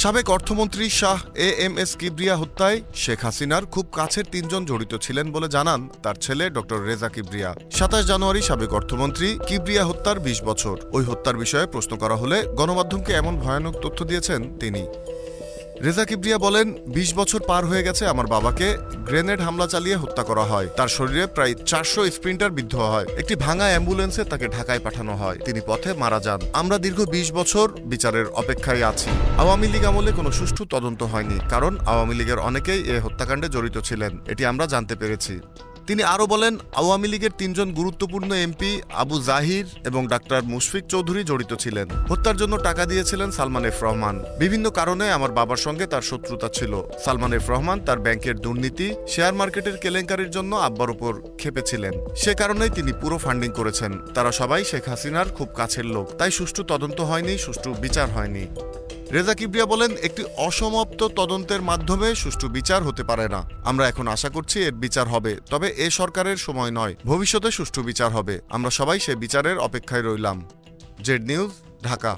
সাবেক অর্থমন্ত্রী শাহ এএমএস কিবরিয়া হত্যায় শেখ হাসিনার খুব কাছের ৩ জন জড়িত ছিলেন বলে জানান তার ছেলে ড রেজা কিবরিয়া। ২৭ জানুয়ারি সাবেক অর্থমন্ত্রী কিবরিয়া হত্যার ২০ বছর। ওই হত্যার বিষয়ে প্রশ্ন করা হলে গণমাধ্যমকে এমন ভয়ানক তথ্য দিয়েছেন তিনি। রেজা কিবরিয়া বলেন, ২০ বছর পার হয়ে গেছে আমার বাবাকে গ্রেনেড হামলা চালিয়ে হত্যা করা হয়। তার শরীরে প্রায় ৪০০ স্প্রিন্টার বিদ্ধ হয়। একটি ভাঙা অ্যাম্বুলেন্সে তাকে ঢাকায় পাঠানো হয়। তিনি পথে মারা যান। আমরা দীর্ঘ ২০ বছর বিচারের অপেক্ষায় আছি। আওয়ামী লীগ আমলে কোনো সুষ্ঠু তদন্ত হয়নি, কারণ আওয়ামী লীগের অনেকেই এ হত্যাকাণ্ডে জড়িত ছিলেন, এটি আমরা জানতে পেরেছি। তিনি আরও বলেন, আওয়ামী লীগের ৩ জন গুরুত্বপূর্ণ এমপি আবু জাহির এবং ডাক্তার মুশফিক চৌধুরী জড়িত ছিলেন। হত্যার জন্য টাকা দিয়েছিলেন সালমান এফ রহমান। বিভিন্ন কারণে আমার বাবার সঙ্গে তার শত্রুতা ছিল। সালমান এফ রহমান তার ব্যাংকের দুর্নীতি, শেয়ার মার্কেটের কেলেঙ্কারির জন্য আব্বার উপর ক্ষেপেছিলেন। সে কারণেই তিনি পুরো ফান্ডিং করেছেন। তারা সবাই শেখ হাসিনার খুব কাছের লোক, তাই সুষ্ঠু তদন্ত হয়নি, সুষ্ঠু বিচার হয়নি। রেজা কিবরিয়া বলেন, একটি অসমাপ্ত তদন্তের মাধ্যমে সুষ্ঠু বিচার হতে পারে না। আমরা এখন আশা করছি এর বিচার হবে, তবে এ সরকারের সময় নয়, ভবিষ্যতে সুষ্ঠু বিচার হবে। আমরা সবাই সে বিচারের অপেক্ষায় রইলাম। Z news, Dhaka.